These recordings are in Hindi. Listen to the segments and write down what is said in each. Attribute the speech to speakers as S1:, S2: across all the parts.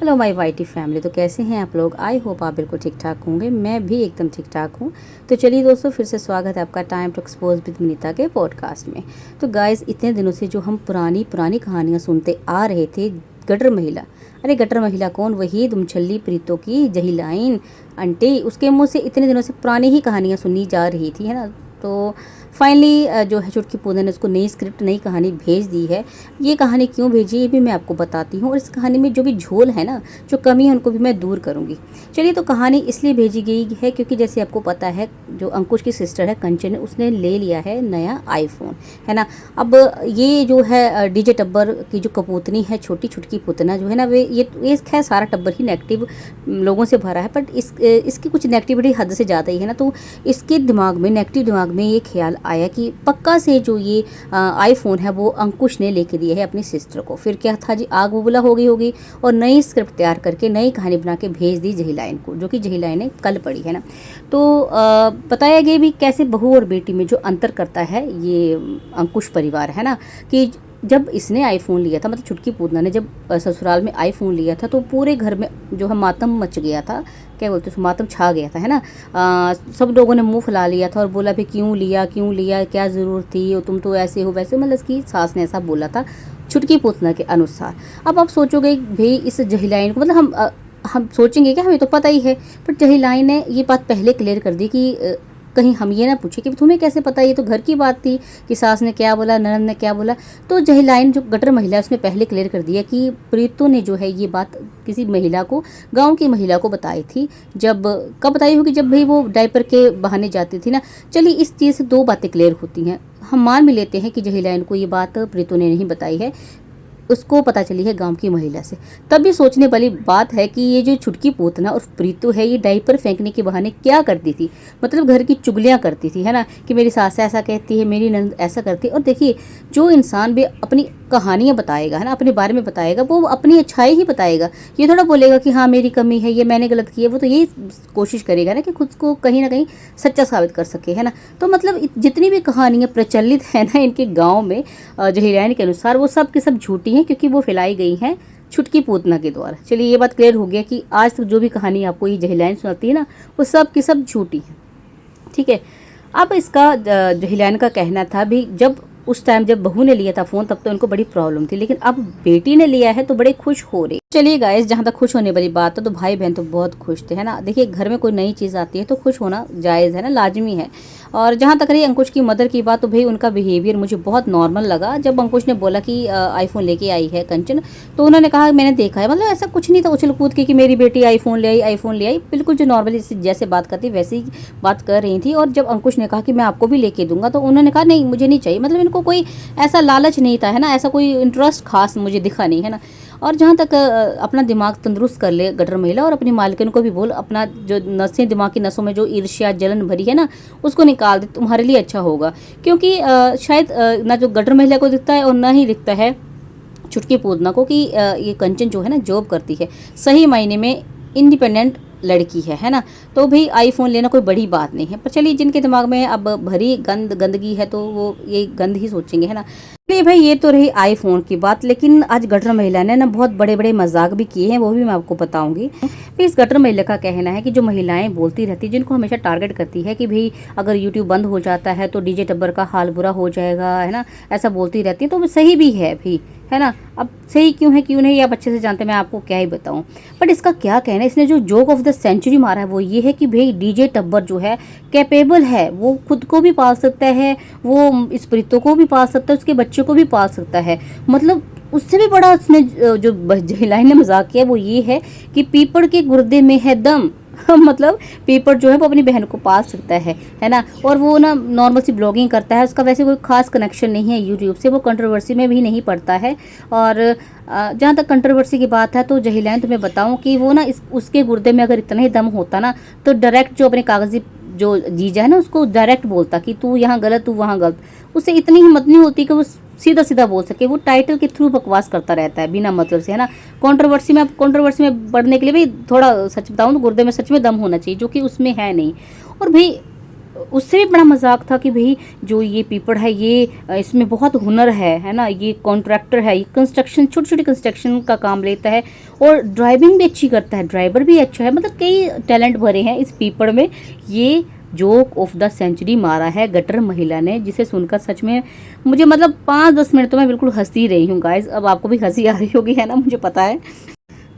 S1: Hello my YT family. तो कैसे हैं आप लोग? आई होप आप बिल्कुल ठीक ठाक होंगे। मैं भी एकदम ठीक ठाक हूँ। तो चलिए दोस्तों, फिर से स्वागत है आपका time to expose with Vinita के पॉडकास्ट में। तो गाइस, इतने दिनों से जो हम पुरानी पुरानी कहानियाँ सुनते आ रहे थे, गटर महिला, अरे गटर महिला कौन, वही दुमछल्ली प्रीतों की जहीलाइन आंटी, उसके मुँह से इतने दिनों से पुरानी ही कहानियाँ सुनी जा रही थी, है ना। तो फाइनली जो है चुटकी पूनम ने उसको नई स्क्रिप्ट, नई कहानी भेज दी है। ये कहानी क्यों भेजी ये भी मैं आपको बताती हूँ, और इस कहानी में जो भी झोल है ना, जो कमी है, उनको भी मैं दूर करूँगी। चलिए, तो कहानी इसलिए भेजी गई है क्योंकि जैसे आपको पता है, जो अंकुश की सिस्टर है कंचन, उसने ले लिया है नया आईफोन, है ना। अब ये जो है डीजे टब्बर की जो कपूतनी है, छोटी छुटकी पुतना जो है ना, वे ये खैर सारा टब्बर ही नेगेटिव लोगों से भरा है, बट इसकी कुछ नेगेटिविटी हद से ज़्यादा ही है ना। तो इसके दिमाग में, नेगेटिव दिमाग में ये ख्याल आया कि पक्का से जो ये आईफोन है वो अंकुश ने लेके दिया है अपनी सिस्टर को। फिर क्या था जी, आग बबूला हो गई होगी, और नई स्क्रिप्ट तैयार करके नई कहानी बना के भेज दी जहीलाइन को, जो कि जहीलाइन ने कल पढ़ी, है ना। तो बताया गया भी कैसे बहू और बेटी में जो अंतर करता है ये अंकुश परिवार, है ना। कि जब इसने आईफोन लिया था, मतलब छुटकी पूतना ने जब ससुराल में आईफोन लिया था, तो पूरे घर में जो है मातम मच गया था, क्या बोलते हैं, मातम छा गया था, है ना। सब लोगों ने मुंह फैला लिया था और बोला भी क्यों लिया, क्या ज़रूरत थी, और तुम तो ऐसे हो वैसे, मतलब इसकी सास ने ऐसा बोला था छुटकी पूतना के अनुसार। अब आप सोचोगे भाई इस जहीलाइन को, मतलब हम सोचेंगे कि हमें तो पता ही है, पर जहीलाइन ने ये बात पहले क्लियर कर दी कि कहीं हम ये ना पूछे कि तुम्हें कैसे पता, ये तो घर की बात थी कि सास ने क्या बोला, ननद ने क्या बोला। तो जहीलाइन जो गटर महिला है, उसने पहले क्लियर कर दिया कि प्रीतों ने जो है ये बात किसी महिला को, गांव की महिला को बताई थी। जब कब बताई होगी, जब भाई वो डायपर के बहाने जाती थी ना। चलिए, इस चीज़ से दो बातें क्लियर होती हैं। हम मान भी लेते हैं कि जहीलाइन को ये बात प्रीतों ने नहीं बताई है, उसको पता चली है गांव की महिला से। तब भी सोचने वाली बात है कि ये जो छुटकी पूतना और प्रीतु है, ये डायपर फेंकने के बहाने क्या करती थी, मतलब घर की चुगलियां करती थी, है ना। कि मेरी सास ऐसा कहती है, मेरी नंद ऐसा करती है। और देखिए, जो इंसान भी अपनी कहानियां बताएगा, है ना, अपने बारे में बताएगा, वो अपनी अच्छाई ही बताएगा। ये थोड़ा बोलेगा कि हाँ मेरी कमी है, ये मैंने गलत की है। वो तो यही कोशिश करेगा ना कि खुद को कहीं ना कहीं सच्चा साबित कर सके, है ना। तो मतलब जितनी भी कहानियां प्रचलित है ना इनके गाँव में जहीलाइन के अनुसार, वो सब की सब झूठी हैं, क्योंकि वो फैलाई गई हैं छुटकी पूतना के द्वारा। चलिए, ये बात क्लियर हो गया कि आज तक जो भी कहानी आपको ये जहीलाइन सुनाती है ना, वो सब की सब झूठी है, ठीक है। अब इसका जहीलाइन का कहना था भी, जब उस टाइम जब बहू ने लिया था फ़ोन, तब तो उनको बड़ी प्रॉब्लम थी, लेकिन अब बेटी ने लिया है तो बड़े खुश हो रही। चलिए गाइस, जहाँ तक खुश होने वाली बात है, तो भाई बहन तो बहुत खुश थे, है ना। देखिए, घर में कोई नई चीज़ आती है तो खुश होना जायज़ है ना, लाजमी है। और जहाँ तक रही अंकुश की मदर की बात, तो भाई उनका बिहेवियर मुझे बहुत नॉर्मल लगा। जब अंकुश ने बोला कि आईफोन लेके आई है कंचन, तो उन्होंने कहा मैंने देखा है, मतलब ऐसा कुछ नहीं था उछल कूद की कि मेरी बेटी आईफोन ले आई, आईफोन ले आई। बिल्कुल जो नॉर्मली जैसे बात करती वैसे ही बात कर रही थी। और जब अंकुश ने कहा कि मैं आपको भी लेके दूंगा, तो उन्होंने कहा नहीं मुझे नहीं चाहिए। मतलब इनको कोई ऐसा लालच नहीं था, है ना, ऐसा कोई इंटरेस्ट खास मुझे दिखा नहीं, है ना। और जहाँ तक अपना दिमाग तंदुरुस्त कर ले गटर महिला, और अपनी मालकिन को भी बोल, अपना जो नसें, दिमाग की नसों में जो ईर्ष्या जलन भरी है ना, उसको निकाल दे, तुम्हारे लिए अच्छा होगा। क्योंकि शायद ना जो गटर महिला को दिखता है और ना ही दिखता है छुटकी पूतना को कि ये कंचन जो है ना जॉब करती है, सही मायने में इंडिपेंडेंट लड़की है ना। तो भाई आईफोन लेना कोई बड़ी बात नहीं है। पर चलिए, जिनके दिमाग में अब भरी गंदगी है, तो वो ये गंद ही सोचेंगे, है ना। चलिए भाई, ये तो रही आईफोन की बात, लेकिन आज गटर महिला ने ना बहुत बड़े बड़े मजाक भी किए हैं, वो भी मैं आपको बताऊंगी। फिर इस गटर महिला का कहना है कि जो महिलाएं बोलती रहती, जिनको हमेशा टारगेट करती है कि भाई अगर यूट्यूब बंद हो जाता है तो डीजे टब्बर का हाल बुरा हो जाएगा, है ना, ऐसा बोलती रहती है। तो सही भी है भी, है ना। अब सही क्यों है क्यों नहीं, आप अच्छे से जानते हैं, मैं आपको क्या ही बताऊं। बट इसका क्या कहना है, इसने जो जोक ऑफ द सेंचुरी मारा है वो ये है कि भाई डीजे टब्बर जो है कैपेबल है, वो खुद को भी पाल सकता है, वो इस प्रीतों को भी पाल सकता है, उसके बच्चे को भी पाल सकता है। मतलब उससे भी बड़ा उसने जो जहीलाइन ने मजाक किया वो ये है कि पीपड़ के गुर्दे में है दम। मतलब पीपड़ जो है वो अपनी बहन को पाल सकता है ना। और वो ना नॉर्मल सी ब्लॉगिंग करता है, उसका वैसे कोई खास कनेक्शन नहीं है यूट्यूब से, वो कंट्रोवर्सी में भी नहीं पड़ता है। और जहाँ तक कंट्रोवर्सी की बात है, तो जहीलाइन तुम्हें बताऊं कि वो ना उसके गुर्दे में अगर इतना ही दम होता ना, तो डायरेक्ट जो अपने कागजी जो जीजा है ना, उसको डायरेक्ट बोलता कि तू यहाँ गलत, तू वहाँ गलत। उससे इतनी हिम्मत नहीं होती कि वो सीधा सीधा बोल सके। वो टाइटल के थ्रू बकवास करता रहता है बिना मतलब से, है ना। कंट्रोवर्सी में बढ़ने के लिए भी थोड़ा सच बताऊं तो गुर्दे में सच में दम होना चाहिए, जो कि उसमें है नहीं। और भाई उससे भी बड़ा मजाक था कि भाई जो ये पीपड़ है ये इसमें बहुत हुनर है ना, ये कॉन्ट्रैक्टर है, ये कंस्ट्रक्शन छोटी छोटी कंस्ट्रक्शन का काम लेता है और ड्राइविंग भी अच्छी करता है, ड्राइवर भी अच्छा है, मतलब कई टैलेंट भरे हैं इस पीपड़ में। ये जोक ऑफ द सेंचुरी मारा है गटर महिला ने, जिसे सुनकर सच में मुझे मतलब 5-10 मिनट तो मैं बिल्कुल हंसती रही हूँ गाइज। अब आपको भी हंसी आ रही होगी है ना, मुझे पता है।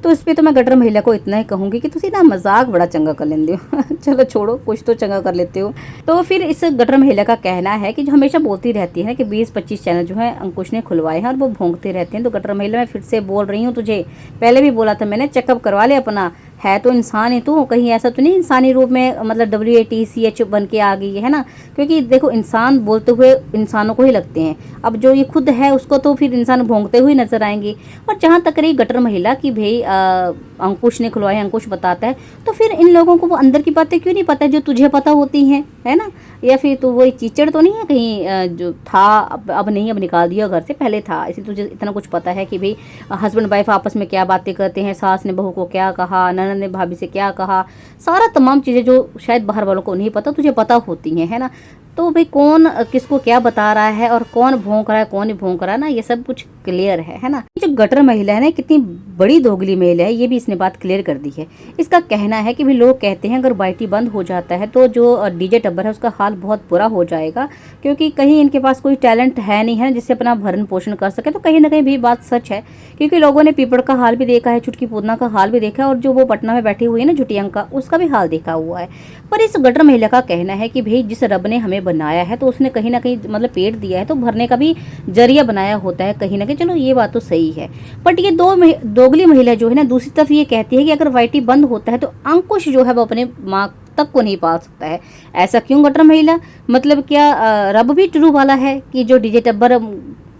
S1: तो इस पे तो मैं गटर महिला को इतना ही कहूँगी कि तुसी ना मजाक बड़ा चंगा कर लेंदे हो चलो छोड़ो, कुछ तो चंगा कर लेते हो। तो फिर इस गटर महिला का कहना है कि जो हमेशा बोलती रहती है कि 20-25 चैनल जो है अंकुश ने खुलवाए हैं और वो भोंकते रहते हैं। तो गटर महिला, मैं फिर से बोल रही हूँ तुझे, पहले भी बोला था मैंने, चेकअप करवा ले अपना, है तो इंसान है तू, कहीं ऐसा तो नहीं इंसानी रूप में मतलब WATCH बन के आ गई है ना। क्योंकि देखो इंसान बोलते हुए इंसानों को ही लगते हैं, अब जो ये खुद है उसको तो फिर इंसान भोंकते हुए नजर आएंगे। और जहाँ तक रही गटर महिला की भाई अंकुश ने खुलवाया, अंकुश बताता है, तो फिर इन लोगों को वो अंदर की बातें क्यों नहीं पता जो तुझे पता होती हैं, है ना। या फिर तो वही कीचड़ तो नहीं है कहीं जो था, अब नहीं, अब निकाल दिया घर से, पहले था, इसलिए तुझे इतना कुछ पता है कि भाई हस्बैंड वाइफ आपस में क्या बातें करते हैं, सास ने बहू को क्या कहा, ननद ने भाभी से क्या कहा, सारा तमाम चीज़ें जो शायद बाहर वालों को नहीं पता तुझे पता होती हैं, है ना। तो भाई कौन किसको क्या बता रहा है और कौन भौंक रहा है कौन नहीं भौंक रहा है ना, ये सब कुछ क्लियर है ना। जो गटर महिला है ना, कितनी बड़ी दोगली महिला है, ये भी इसने बात क्लियर कर दी है। इसका कहना है कि भी लोग कहते हैं अगर वाईटी बंद हो जाता है तो जो डीजे टब्बर है उसका हाल बहुत बुरा हो जाएगा, क्योंकि कहीं इनके पास कोई टैलेंट है नहीं है जिससे अपना भरण पोषण कर सके। तो कहीं ना कहीं भी बात सच है, क्योंकि लोगों ने पीपड़ का हाल भी देखा है, चुटकी पूतना का हाल भी देखा है, और जो वो पटना में बैठी हुई है ना झुटियंका, उसका भी हाल देखा हुआ है। पर इस गटर महिला का कहना है कि भाई जिस रब ने हमें बनाया है तो उसने कहीं ना कहीं मतलब पेट दिया है तो भरने का भी जरिया बनाया होता है कहीं ना कहीं। चलो ये बात तो सही है, बट ये दोगली महिला जो है ना दूसरी तरफ ये कहती है कि अगर वाईटी बंद होता है तो अंकुश जो है वो अपने माँ तक को नहीं पाल सकता है। ऐसा क्यों गटर महिला, मतलब क्या रब भी ट्रू वाला है कि जो डीजे टब्बर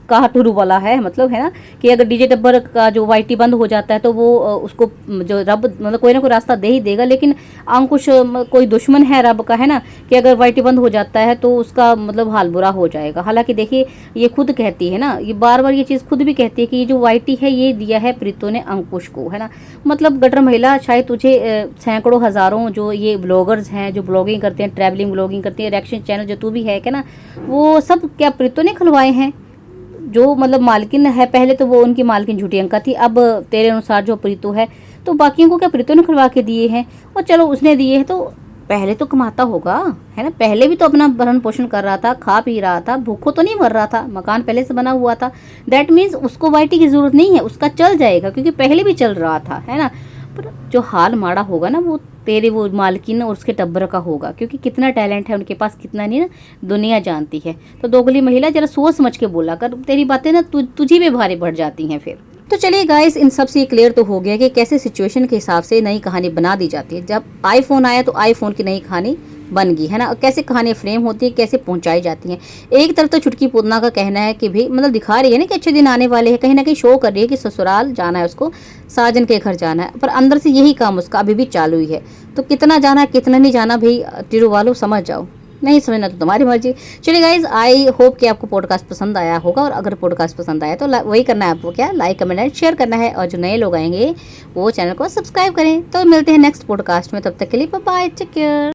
S1: का टुरू वाला है, मतलब है ना कि अगर डीजे टब्बर का जो वाईटी बंद हो जाता है तो वो उसको जो रब मतलब कोई ना कोई रास्ता दे ही देगा। लेकिन अंकुश कोई दुश्मन है रब का, है ना, कि अगर वाईटी बंद हो जाता है तो उसका मतलब हाल बुरा हो जाएगा। हालांकि देखिए ये खुद कहती है ना, ये बार बार ये चीज़ खुद भी कहती है कि ये जो वाईटी है ये दिया है प्रीतो ने अंकुश को, है ना। मतलब गटर महिला, शायद तुझे सैकड़ों हज़ारों जो ये ब्लॉगर्स हैं जो ब्लॉगिंग करते हैं, ट्रैवलिंग ब्लॉगिंग करते हैं, रिएक्शन चैनल जो तू भी है क्या ना, वो सब क्या प्रीतो ने खुलवाए हैं। जो मतलब मालकिन है, पहले तो वो उनकी मालकिन झुटियंका थी, अब तेरे अनुसार जो प्रीतो है, तो बाकियों को क्या प्रीतो ने खुलवा के दिए हैं। और चलो उसने दिए हैं तो पहले तो कमाता होगा, है ना, पहले भी तो अपना भरण पोषण कर रहा था, खा पी रहा था, भूखों तो नहीं मर रहा था, मकान पहले से बना हुआ था। दैट मीन्स उसको वाईटी की जरूरत नहीं है, उसका चल जाएगा क्योंकि पहले भी चल रहा था, है ना। पर जो हाल माड़ा होगा ना वो तेरे वो मालकिन और उसके टब्बर का होगा, क्योंकि कितना टैलेंट है उनके पास कितना नहीं ना दुनिया जानती है। तो दोगली महिला जरा सोच समझ के बोला कर, तेरी बातें ना तुझी भी भारी पड़ जाती हैं फिर। तो चलिए गाइस, इन सब से क्लियर तो हो गया कि कैसे सिचुएशन के हिसाब से नई कहानी बना दी जाती है। जब आईफोन आया तो आईफोन की नई कहानी बन गई, है ना, और कैसे कहानी फ्रेम होती है, कैसे पहुंचाई जाती हैं। एक तरफ तो चुटकी पूतना का कहना है कि भाई मतलब दिखा रही है ना कि अच्छे दिन आने वाले हैं, कहीं ना कहीं शो कर रही है कि ससुराल जाना है उसको, साजन के घर जाना है, पर अंदर से यही काम उसका अभी भी चालू ही है। तो कितना जाना है कितना नहीं जाना भाई टिरू वालों समझ जाओ, नहीं समझना तो तुम्हारी मर्जी। चलिए गाइज, आई होप कि आपको पॉडकास्ट पसंद आया होगा, और अगर पॉडकास्ट पसंद आया तो वही करना है आपको, क्या लाइक कमेंट एंड शेयर करना है, और जो नए लोग आएंगे वो चैनल को सब्सक्राइब करें। तो मिलते हैं नेक्स्ट पॉडकास्ट में, तब तक के लिए बाय बाय, टेक केयर।